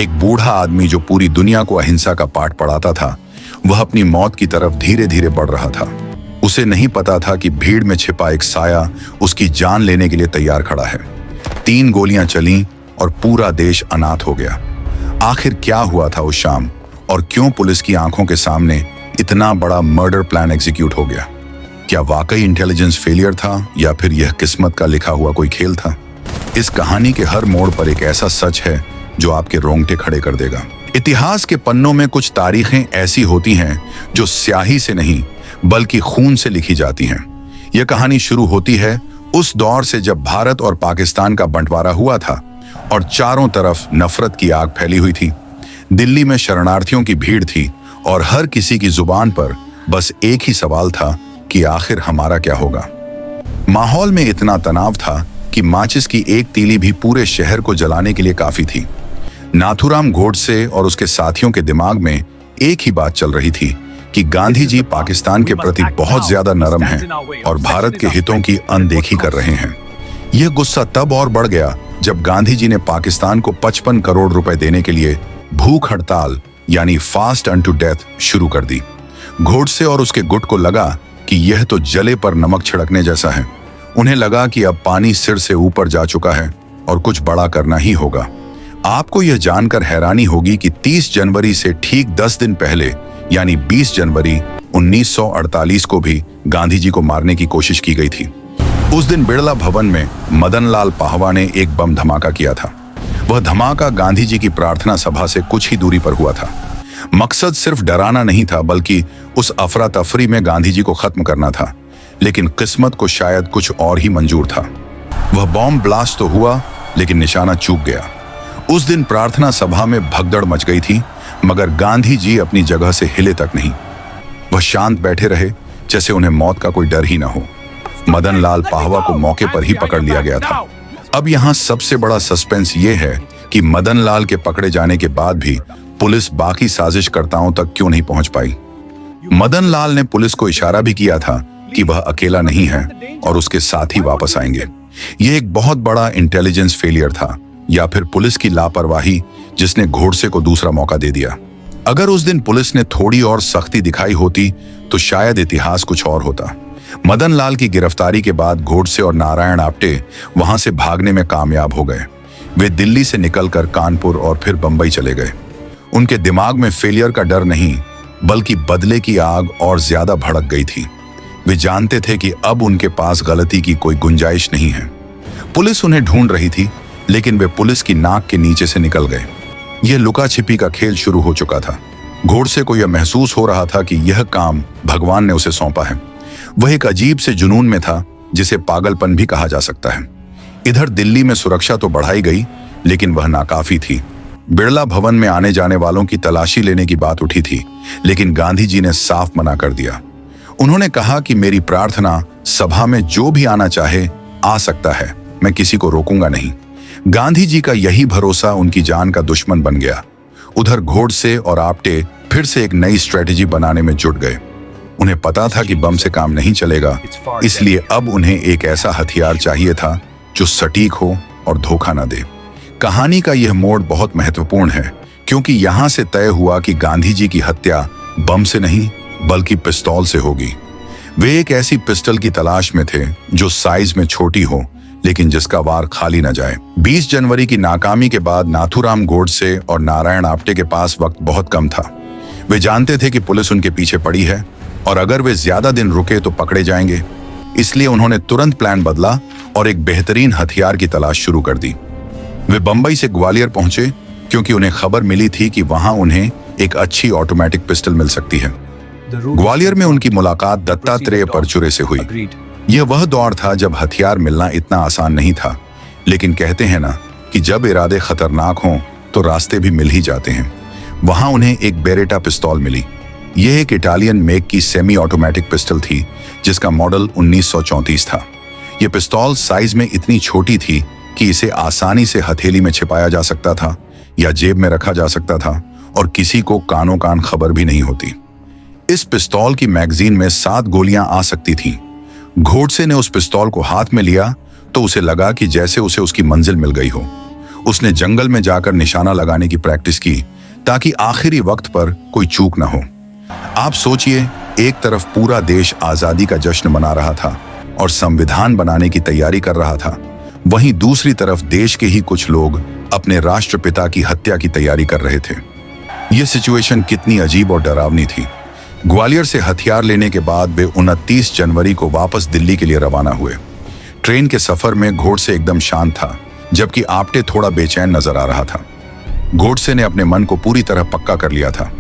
एक बूढ़ा आदमी जो पूरी दुनिया को अहिंसा का पाठ पढ़ाता था, वह अपनी मौत की तरफ धीरे धीरे बढ़ रहा था। उसे नहीं पता था कि भीड़ में छिपा एक साया उसकी जान लेने के लिए तैयार खड़ा है। 3 गोलियां चलीं और पूरा देश अनाथ हो गया। आखिर क्या हुआ था उस शाम और क्यों पुलिस की आंखों के सामने इतना बड़ा मर्डर प्लान एग्जीक्यूट हो गया? क्या वाकई इंटेलिजेंस फेलियर था या फिर यह किस्मत का लिखा हुआ कोई खेल था? इस कहानी के हर मोड़ पर एक ऐसा सच है जो आपके रोंगटे खड़े कर देगा। इतिहास के पन्नों में कुछ तारीखें ऐसी होती हैं जो स्याही से नहीं बल्कि खून से लिखी जाती हैं। यह कहानी शुरू होती है उस दौर से जब भारत और पाकिस्तान का बंटवारा हुआ था और चारों तरफ नफरत की आग फैली हुई थी। दिल्ली में शरणार्थियों की भीड़ थी और हर किसी की जुबान पर बस एक ही सवाल था कि आखिर हमारा क्या होगा। माहौल में इतना तनाव था कि माचिस की एक तीली भी पूरे शहर को जलाने के लिए काफी थी। नाथूराम गोडसे और उसके साथियों के दिमाग में एक ही बात चल रही थी कि गांधी जी पाकिस्तान के प्रति बहुत ज्यादा नरम हैं और भारत के हितों की अनदेखी कर रहे हैं। यह गुस्सा तब और बढ़ गया जब गांधी जी ने पाकिस्तान को 55 करोड़ रुपए देने के लिए भूख हड़ताल यानी फास्ट अनटू डेथ शुरू कर दी। गोडसे और उसके गुट को लगा कि यह तो जले पर नमक छिड़कने जैसा है। उन्हें लगा कि अब पानी सिर से ऊपर जा चुका है और कुछ बड़ा करना ही होगा। आपको यह जानकर हैरानी होगी कि 30 जनवरी से ठीक 10 दिन पहले यानी 20 जनवरी 1948 को भी गांधी जी को मारने की कोशिश की गई थी। उस दिन बिड़ला भवन में मदन लाल पाहवा ने एक बम धमाका किया था। वह धमाका गांधी जी की प्रार्थना सभा से कुछ ही दूरी पर हुआ था। मकसद सिर्फ डराना नहीं था बल्कि उस अफरा तफरी में गांधी जी को खत्म करना था। लेकिन किस्मत को शायद कुछ और ही मंजूर था। वह बॉम्ब ब्लास्ट तो हुआ लेकिन निशाना चूक गया। उस दिन प्रार्थना सभा में भगदड़ मच गई थी मगर गांधी जी अपनी जगह से हिले तक नहीं। वह शांत बैठे रहे जैसे उन्हें मौत का कोई डर ही ना हो। मदन लाल पाहवा को मौके पर ही पकड़ लिया गया था। अब यहाँ सबसे बड़ा सस्पेंस ये है कि मदन लाल के पकड़े जाने के बाद भी पुलिस बाकी साजिशकर्ताओं तक क्यों नहीं पहुंच पाई। मदन लाल ने पुलिस को इशारा भी किया था कि वह अकेला नहीं है और उसके साथ ही वापस आएंगे। यह एक बहुत बड़ा इंटेलिजेंस फेलियर था या फिर पुलिस की लापरवाही जिसने गोडसे को दूसरा मौका दे दिया। अगर उस दिन पुलिस ने थोड़ी और सख्ती दिखाई होती तो शायद इतिहास कुछ और होता। मदन लाल की गिरफ्तारी के बाद गोडसे और नारायण आप्टे वहां से भागने में कामयाब हो गए। वे दिल्ली से निकलकर कानपुर और फिर बंबई चले गए। उनके दिमाग में फेलियर का डर नहीं बल्कि बदले की आग और ज्यादा भड़क गई थी। वे जानते थे कि अब उनके पास गलती की कोई गुंजाइश नहीं है। पुलिस उन्हें ढूंढ रही थी लेकिन वे पुलिस की नाक के नीचे से निकल गए। यह लुका छिपी का खेल शुरू हो चुका था। गोडसे को यह महसूस हो रहा था कि यह काम भगवान ने उसे सौंपा है। वह एक अजीब से जुनून में था जिसे पागलपन भी कहा जा सकता है। इधर दिल्ली में सुरक्षा तो बढ़ाई गई लेकिन वह नाकाफी थी। बिड़ला भवन में आने जाने वालों की तलाशी लेने की बात उठी थी लेकिन गांधी जी ने साफ मना कर दिया। उन्होंने कहा कि मेरी प्रार्थना सभा में जो भी आना चाहे आ सकता है, मैं किसी को रोकूंगा नहीं। गांधी जी का यही भरोसा उनकी जान का दुश्मन बन गया। उधर गोडसे और आप्टे फिर से एक नई स्ट्रेटेजी बनाने में जुट गए। उन्हें पता था कि बम से काम नहीं चलेगा, इसलिए अब उन्हें एक ऐसा हथियार चाहिए था जो सटीक हो और धोखा न दे। कहानी का यह मोड़ बहुत महत्वपूर्ण है क्योंकि यहां से तय हुआ कि गांधी जी की हत्या बम से नहीं बल्कि पिस्तौल से होगी। वे एक ऐसी पिस्टल की तलाश में थे जो साइज में छोटी हो लेकिन जिसका वार खाली न जाए। 20 जनवरी की नाकामी के बाद नाथूराम गोडसे और नारायण आप्टे के पास वक्त बहुत कम था। वे जानते थे कि पुलिस उनके पीछे पड़ी है और अगर वे ज्यादा दिन रुके तो पकड़े जाएंगे। इसलिए उन्होंने तुरंत प्लान बदला और एक बेहतरीन हथियार की तलाश शुरू कर दी। वे बंबई से ग्वालियर पहुंचे क्योंकि उन्हें खबर मिली थी कि वहां उन्हें एक अच्छी ऑटोमेटिक पिस्टल मिल सकती है। ग्वालियर में उनकी मुलाकात दत्तात्रेय परचुरे से हुई। यह वह दौर था जब हथियार मिलना इतना आसान नहीं था, लेकिन कहते हैं ना कि जब इरादे खतरनाक हों तो रास्ते भी मिल ही जाते हैं। वहां उन्हें एक बेरेटा पिस्तौल मिली। यह एक इटालियन मेक की सेमी ऑटोमेटिक पिस्टल थी जिसका मॉडल 1934 था। यह पिस्तौल साइज में इतनी छोटी थी कि इसे आसानी से हथेली में छिपाया जा सकता था या जेब में रखा जा सकता था और किसी को कानों कान खबर भी नहीं होती। इस पिस्तौल की मैगजीन में 7 गोलियां आ सकती थीं। गोडसे ने उस पिस्तौल को हाथ में लिया तो उसे लगा कि जैसे उसे उसकी मंजिल मिल गई हो। उसने जंगल में जाकर निशाना लगाने की प्रैक्टिस की ताकि आखिरी वक्त पर कोई चूक न हो। आप सोचिए, एक तरफ पूरा देश आजादी का जश्न मना रहा था और संविधान बनाने की तैयारी कर रहा था, वहीं दूसरी तरफ देश के ही कुछ लोग अपने राष्ट्रपिता की हत्या की तैयारी कर रहे थे। यह सिचुएशन कितनी अजीब और डरावनी थी। ग्वालियर से हथियार लेने के बाद वे 29 जनवरी को वापस दिल्ली के लिए रवाना हुए। ट्रेन के सफर में घोड़से एकदम शांत था, जबकि आप्टे थोड़ा बेचैन नजर आ रहा था। घोड़से ने अपने मन को पूरी तरह पक्का कर लिया था।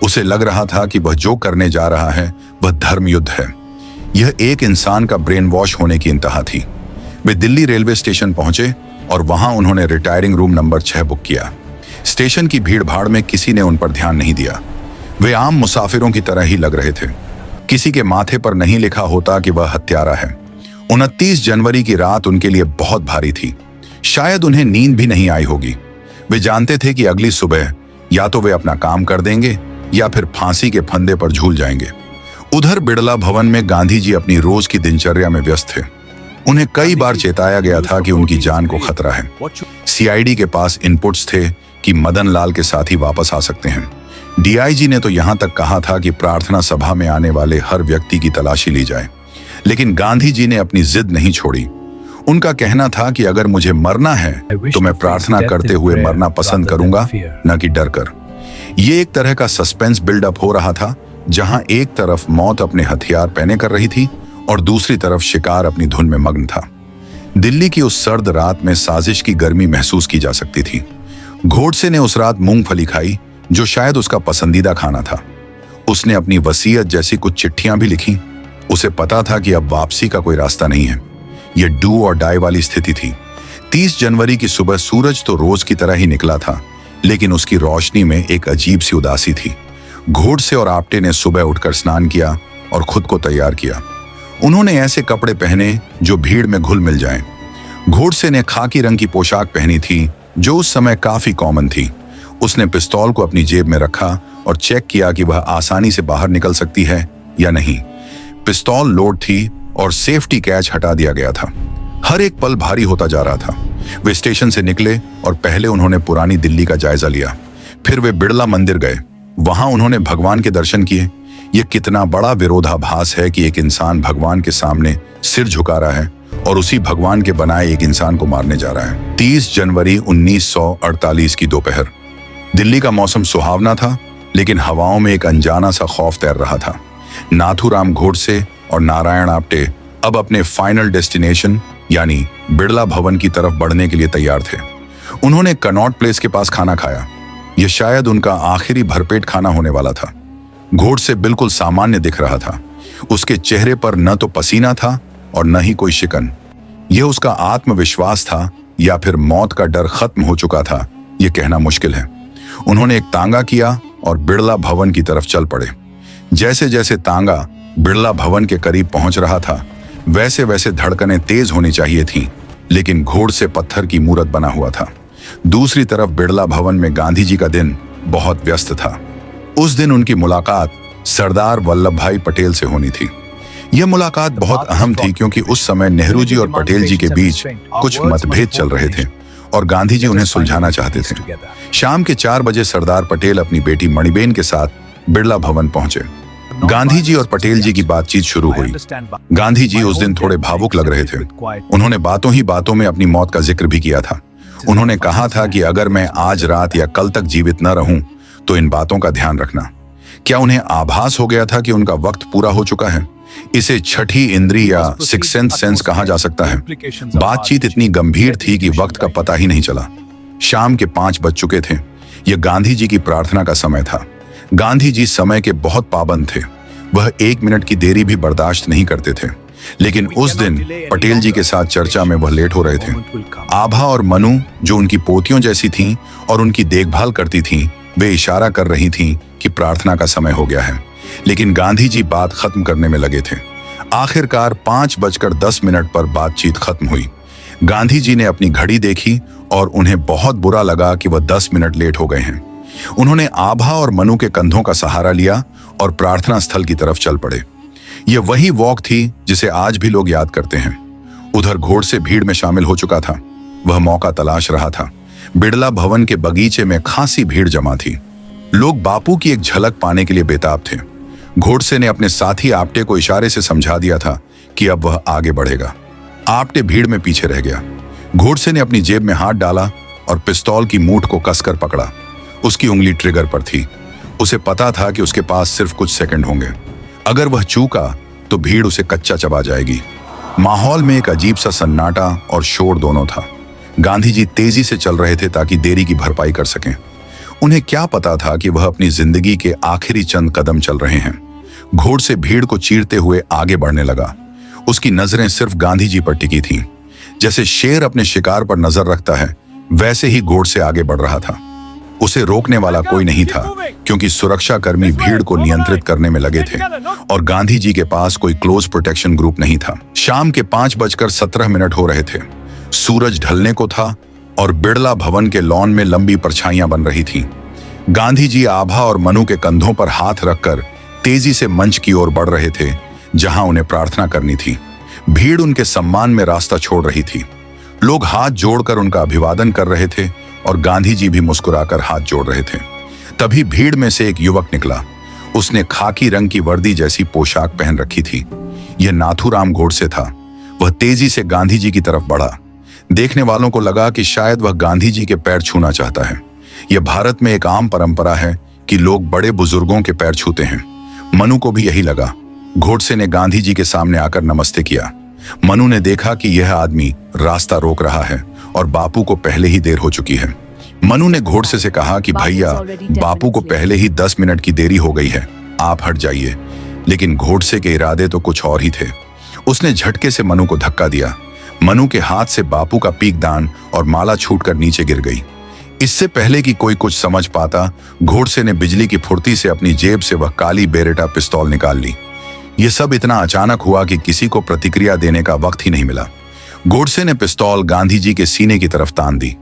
उसे लग रहा था कि वह जो करने जा रहा है वह धर्म युद्ध है। यह एक इंसान का ब्रेन वॉश होने की इंतहा थी। वे दिल्ली रेलवे स्टेशन पहुंचे और वहां उन्होंने रिटायरिंग रूम नंबर 6 बुक किया। स्टेशन की भीड़ भाड़ में किसी ने उन पर ध्यान नहीं दिया। वे आम मुसाफिरों की तरह ही लग रहे थे। किसी के माथे पर नहीं लिखा होता कि वह हत्यारा है। 29 जनवरी की रात उनके लिए बहुत भारी थी। शायद उन्हें नींद भी नहीं आई होगी। वे जानते थे कि अगली सुबह या तो वे अपना काम कर देंगे या फिर फांसी के फंदे पर झूल जाएंगे। उधर बिड़ला भवन में गांधी जी अपनी रोज की दिनचर्या में व्यस्त थे। उन्हें कई बार चेताया गया था कि उनकी जान को खतरा है। सीआईडी के पास इनपुट्स थे कि मदन लाल के साथ ही वापस आ सकते हैं। डीआईजी ने तो यहां तक कहा था कि प्रार्थना सभा में आने वाले हर व्यक्ति की तलाशी ली जाए। लेकिन गांधी जी ने अपनी जिद नहीं छोड़ी। उनका कहना था कि अगर मुझे मरना है तो मैं प्रार्थना करते हुए मरना पसंद करूंगा, न कि डर कर। ये एक तरह का सस्पेंस बिल्डअप हो रहा था, जहां एक तरफ मौत अपने हथियार पहने कर रही थी और दूसरी तरफ शिकार अपनी धुन में मग्न था। दिल्ली की उस सर्द रात में साजिश की गर्मी महसूस की जा सकती थी। घोड़से ने उस रात मूंगफली खाई, जो शायद उसका पसंदीदा खाना था। उसने अपनी वसीयत जैसी कुछ चिट्ठियां भी लिखी। उसे पता था कि अब वापसी का कोई रास्ता नहीं है। यह डू और डाई वाली स्थिति थी। 30 जनवरी की सुबह सूरज तो रोज की तरह ही निकला था, लेकिन उसकी रोशनी में एक अजीब सी उदासी थी। घोड़से और आप्टे ने सुबह उठकर स्नान किया और खुद को तैयार किया। उन्होंने ऐसे कपड़े पहने जो भीड़ में घुल मिल जाएं। घोड़से ने खाकी रंग की पोशाक पहनी थी, जो उस समय काफी कॉमन थी। उसने पिस्तौल को अपनी जेब में रखा और चेक किया कि वह आसानी से बाहर निकल सकती है या नहीं। पिस्तौल लोड थी और सेफ्टी कैच हटा दिया गया था। हर एक पल भारी होता जा रहा था। वे स्टेशन से निकले और पहले उन्होंने पुरानी दिल्ली का जायजा लिया। फिर वे बिड़ला मंदिर गए। वहां उन्होंने भगवान के दर्शन किए। यह कितना बड़ा विरोधाभास है कि एक इंसान भगवान के सामने सिर झुका रहा है और उसी भगवान के बनाए एक इंसान को मारने जा रहा है। 30 जनवरी 1948 की दोपहर। दिल्ली का मौसम सुहावना था, लेकिन हवाओं में एक अनजाना सा खौफ तैर रहा था। नाथूराम घोड़से और नारायण आप्टे अब अपने फाइनल डेस्टिनेशन यानी बिड़ला भवन की तरफ बढ़ने के लिए तैयार थे। उन्होंने कनॉट प्लेस के पास खाना खाया। यह शायद उनका आखिरी भरपेट खाना होने वाला था। घोड़से बिल्कुल सामान्य दिख रहा था। उसके चेहरे पर न तो पसीना था और न ही कोई शिकन। यह उसका आत्मविश्वास था या फिर मौत का डर खत्म हो चुका था, यह कहना मुश्किल है। उन्होंने एक तांगा किया और बिड़ला भवन की तरफ चल पड़े। जैसे जैसे तांगा बिड़ला भवन के करीब पहुंच रहा था, वैसे वैसे धड़कनें तेज होनी चाहिए थीं, लेकिन घोड़से पत्थर की मूरत बना हुआ था। दूसरी तरफ बिड़ला भवन में गांधी जी का दिन बहुत व्यस्त था। उस दिन उनकी मुलाकात सरदार वल्लभ भाई पटेल से होनी थी। यह मुलाकात बहुत अहम थी क्योंकि उस समय नेहरू जी और पटेल जी के बीच कुछ मतभेद चल रहे थे और गांधी जी उन्हें सुलझाना चाहते थे। शाम के 4 बजे सरदार पटेल अपनी बेटी मणिबेन के साथ बिड़ला भवन पहुंचे। गांधी जी और पटेल जी की बातचीत शुरू हुई। गांधी जी उस दिन थोड़े भावुक लग रहे थे। उन्होंने बातों ही बातों में अपनी मौत का जिक्र भी किया था। उन्होंने कहा था कि अगर मैं आज रात या कल तक जीवित न रहूं तो इन बातों का ध्यान रखना। क्या उन्हें आभास हो गया था कि उनका वक्त पूरा हो चुका है? इसे छठी इंद्री या सिक्स्थ सेंस कहा जा सकता है। बातचीत इतनी गंभीर थी कि वक्त का पता ही नहीं चला। शाम के 5 बज चुके थे। यह गांधी जी की प्रार्थना का समय था। गांधी जी समय के बहुत पाबंद थे। वह 1 मिनट की देरी भी बर्दाश्त नहीं करते थे। लेकिन उस दिन पटेल जी के साथ चर्चा में वह लेट हो रहे थे। आभा और मनु, जो उनकी पोतियों जैसी थीं और उनकी देखभाल करती थीं, वे इशारा कर रही थीं कि प्रार्थना का समय हो गया है। लेकिन गांधी जी बात खत्म करने में लगे थे। आखिरकार 5:10 पर बातचीत खत्म हुई। गांधी जी ने अपनी घड़ी देखी और उन्हें बहुत बुरा लगा कि वह 10 मिनट लेट हो गए हैं। उन्होंने आभा और मनु के कंधों का सहारा लिया और प्रार्थना स्थल की तरफ चल पड़े। यह वही वॉक थी जिसे आज भी लोग याद करते हैं। उधर घोड़से भीड़ में शामिल हो चुका था। वह मौका तलाश रहा था। बिड़ला भवन के बगीचे में खासी भीड़ जमा थी। लोग बापू की एक झलक पाने के लिए बेताब थे। घोड़से ने अपने साथी आपटे को इशारे से समझा दिया था कि अब वह आगे बढ़ेगा। आपटे भीड़ में पीछे रह गया। घोड़से ने अपनी जेब में हाथ डाला और पिस्तौल की मूठ को कसकर पकड़ा। उसकी उंगली ट्रिगर पर थी। उसे पता था कि उसके पास सिर्फ कुछ सेकंड होंगे। अगर वह चूका तो भीड़ उसे कच्चा चबा जाएगी। माहौल में एक अजीब सा सन्नाटा और शोर दोनों था। गांधी जी तेजी से चल रहे थे ताकि देरी की भरपाई कर सकें। उन्हें क्या पता था कि वह अपनी जिंदगी के आखिरी चंद कदम चल रहे हैं। घोड़से भीड़ को चीरते हुए आगे बढ़ने लगा। उसकी नजरें सिर्फ गांधी जी पर टिकी थीं। जैसे शेर अपने शिकार पर नजर रखता है, वैसे ही घोड़से आगे बढ़ रहा था। उसे रोकने वाला कोई नहीं था, क्योंकि सुरक्षाकर्मी भीड़ को नियंत्रित करने में लगे थे और गांधी जी के पास कोई क्लोज प्रोटेक्शन ग्रुप नहीं था। शाम के 5:17 हो रहे थे। सूरज ढलने को था और बिड़ला भवन के लॉन में लंबी परछाइयां बन रही थीं। गांधी जी आभा और मनु के कंधों पर हाथ रखकर तेजी से मंच की ओर बढ़ रहे थे, जहां उन्हें प्रार्थना करनी थी। भीड़ उनके सम्मान में रास्ता छोड़ रही थी। लोग हाथ जोड़कर उनका अभिवादन कर रहे थे और गांधी जी भी मुस्कुराकर हाथ जोड़ रहे थे। तभी भीड़ में से एक युवक निकला। उसने खाकी रंग की वर्दी जैसी पोशाक पहन रखी थी। यह नाथूराम घोड़से था। वह तेजी से गांधी जी की तरफ बढ़ा। देखने वालों को लगा कि शायद वह गांधी जी के पैर छूना चाहता है। यह भारत में एक आम परंपरा है कि लोग बड़े बुजुर्गों के पैर छूते हैं। मनु को भी यही लगा। घोड़से ने गांधी जी के सामने आकर नमस्ते किया। मनु ने देखा कि यह आदमी रास्ता रोक रहा है और बापू को पहले ही देर हो चुकी है। मनु ने घोड़से से कहा कि भैया, बापू को पहले ही 10 मिनट की देरी हो गई है, आप हट जाइए। लेकिन घोड़से के इरादे तो कुछ और ही थे। उसने झटके से मनु को धक्का दिया। मनु के हाथ से बापू का पीकदान और माला छूटकर नीचे गिर गई। इससे पहले कि कोई कुछ समझ पाता, घोड़से ने बिजली की फुर्ती से अपनी जेब से वह काली बेरेटा पिस्तौल निकाल ली। यह सब इतना अचानक हुआ कि किसी को प्रतिक्रिया देने का वक्त ही नहीं मिला। घोड़से ने पिस्तौल गांधी जी के सीने की तरफ तान दी।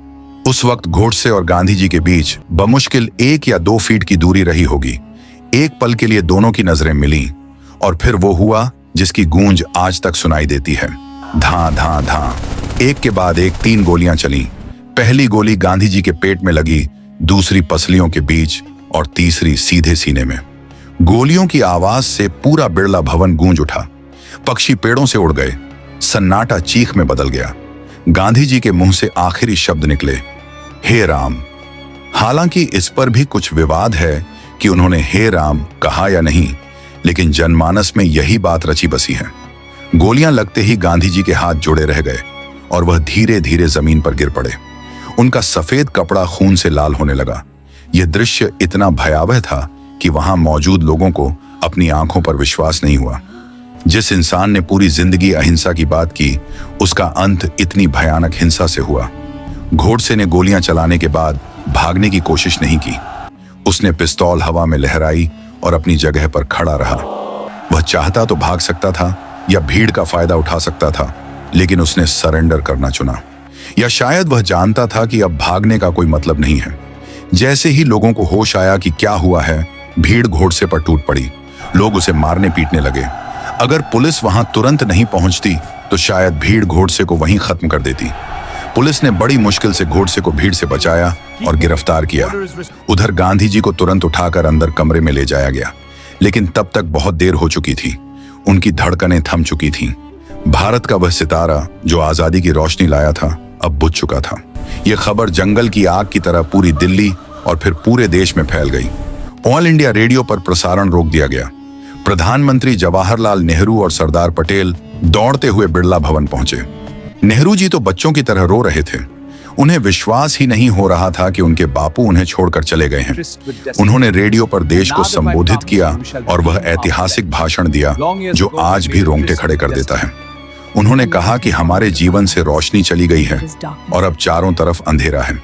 उस वक्त घोड़से और गांधी जी के बीच बमुश्किल 1 या 2 फीट की दूरी रही होगी। एक पल के लिए दोनों की नजरें मिलीं और फिर वो हुआ जिसकी गूंज आज तक सुनाई देती है। धां धां धां, एक के बाद एक 3 गोलियां चलीं। पहली गोली गांधी जी के पेट में लगी, दूसरी पसलियों के बीच और तीसरी सीधे सीने में। गोलियों की आवाज से पूरा बिड़ला भवन गूंज उठा। पक्षी पेड़ों से उड़ गए। सन्नाटा चीख में बदल गया। गांधी जी के मुंह से आखिरी शब्द निकले, हे राम। हालांकि इस पर भी कुछ विवाद है कि उन्होंने हे राम कहा या नहीं, लेकिन जनमानस में यही बात रची बसी है। गोलियां लगते ही गांधी जी के हाथ जुड़े रह गए और वह धीरे धीरे जमीन पर गिर पड़े। उनका सफेद कपड़ा खून से लाल होने लगा। यह दृश्य इतना भयावह था कि वहां मौजूद लोगों को अपनी आंखों पर विश्वास नहीं हुआ। जिस इंसान ने पूरी जिंदगी अहिंसा की बात की, उसका अंत इतनी भयानक हिंसा से हुआ। घोड़से ने गोलियां चलाने के बाद भागने की कोशिश नहीं की। उसने पिस्तौल हवा में लहराई और अपनी जगह पर खड़ा रहा। वह चाहता तो भाग सकता था या भीड़ का फायदा उठा सकता था, लेकिन उसने सरेंडर करना चुना। या शायद वह जानता था कि अब भागने का कोई मतलब नहीं है। जैसे ही लोगों को होश आया कि क्या हुआ है, भीड़ घोड़से पर टूट पड़ी। लोग उसे मारने पीटने लगे। अगर पुलिस वहां तुरंत नहीं पहुंचती तो शायद भीड़ घोड़से को वहीं खत्म कर देती। पुलिस ने बड़ी मुश्किल से घोड़से को भीड़ से बचाया और गिरफ्तार किया। उधर गांधी जी को तुरंत उठाकर अंदर कमरे में ले जाया गया, लेकिन तब तक बहुत देर हो चुकी थी। उनकी धड़कनें थम चुकी थीं। भारत का वह सितारा जो आजादी की रोशनी लाया था, अब बुझ चुका था। यह खबर जंगल की आग की तरह पूरी दिल्ली और फिर पूरे देश में फैल गई। ऑल इंडिया रेडियो पर प्रसारण रोक दिया गया। प्रधानमंत्री जवाहरलाल नेहरू और सरदार पटेल दौड़ते हुए बिड़ला भवन पहुंचे। नेहरू जी तो बच्चों की तरह रो रहे थे। उन्हें विश्वास ही नहीं हो रहा था कि उनके बापू उन्हें छोड़कर चले गए हैं। उन्होंने रेडियो पर देश को संबोधित किया और वह ऐतिहासिक भाषण दिया जो आज भी रोंगटे खड़े कर देता है। उन्होंने कहा कि हमारे जीवन से रोशनी चली गई है और अब चारों तरफ अंधेरा है।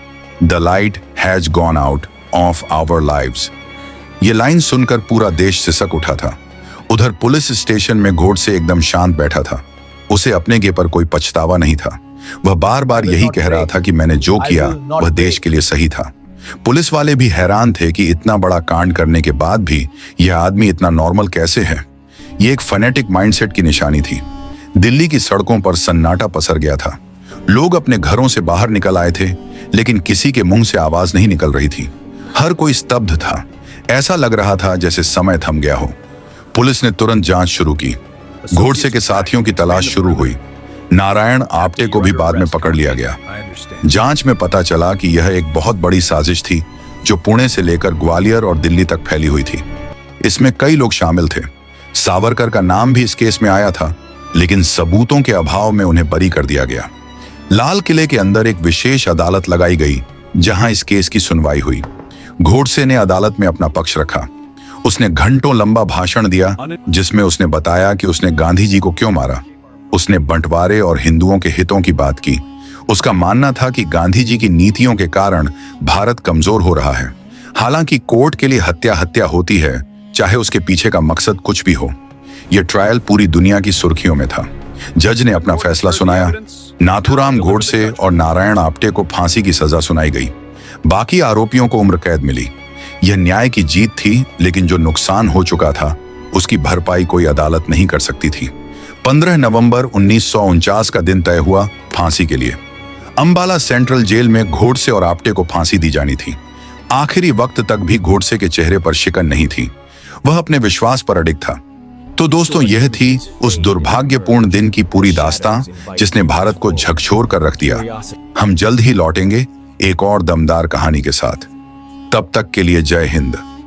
The light has gone out of our lives. ये लाइन सुनकर पूरा देश सिसक उठा था। उधर पुलिस स्टेशन में घोड़से एकदम शांत बैठा था। उसे अपने गे पर कोई पछतावा नहीं था। वह बार बार यही कह रहा था कि मैंने जो किया वह देश के लिए सही था। पुलिस वाले भी हैरान थे कि इतना बड़ा कांड करने के बाद भी यह आदमी इतना नॉर्मल कैसे है। यह एक फनेटिक माइंडसेट की निशानी थी। दिल्ली की सड़कों पर सन्नाटा पसर गया था। लोग अपने घरों से बाहर निकल आए थे, लेकिन किसी के मुंह से आवाज नहीं निकल रही थी। हर कोई स्तब्ध था। ऐसा लग रहा था जैसे समय थम गया हो। पुलिस ने तुरंत जांच शुरू की। गोडसे के साथियों की तलाश शुरू हुई। नारायण आप्टे को भी बाद में पकड़ लिया गया। जांच में पता चला कि यह एक बहुत बड़ी साजिश थी जो पुणे से लेकर ग्वालियर और दिल्ली तक फैली हुई थी। इसमें कई लोग शामिल थे। सावरकर का नाम भी इस केस में आया था, लेकिन सबूतों के अभाव में उन्हें बरी कर दिया गया। लाल किले के अंदर एक विशेष अदालत लगाई गई जहां इस केस की सुनवाई हुई। गोडसे ने अदालत में अपना पक्ष रखा। उसने घंटों लंबा भाषण दिया जिसमें उसने बताया कि उसने गांधी जी को क्यों मारा। उसने बंटवारे और हिंदुओं के हितों की बात की। उसका मानना था कि गांधी जी की नीतियों के कारण भारत कमजोर हो रहा है। हालांकि कोर्ट के लिए हत्या होती है, चाहे उसके पीछे का मकसद कुछ भी हो। यह ट्रायल पूरी दुनिया की सुर्खियों में था। जज ने अपना फैसला सुनाया। नाथूराम गोडसे और नारायण आप्टे को फांसी की सजा सुनाई गई। बाकी आरोपियों को उम्र कैद मिली। यह न्याय की जीत थी, लेकिन जो नुकसान हो चुका था उसकी भरपाई कोई अदालत नहीं कर सकती थी। 15 नवंबर 1949 का दिन तय हुआ फांसी के लिए। अंबाला सेंट्रल जेल में गोडसे और आप्टे को फांसी दी जानी थी। आखिरी वक्त तक भी गोडसे के चेहरे पर शिकन नहीं थी। वह अपने विश्वास पर अडिग था। तो दोस्तों, यह थी उस दुर्भाग्यपूर्ण दिन की पूरी दास्तां जिसने भारत को झकझोर कर रख दिया। हम जल्द ही लौटेंगे एक और दमदार कहानी के साथ। तब तक के लिए जय हिंद।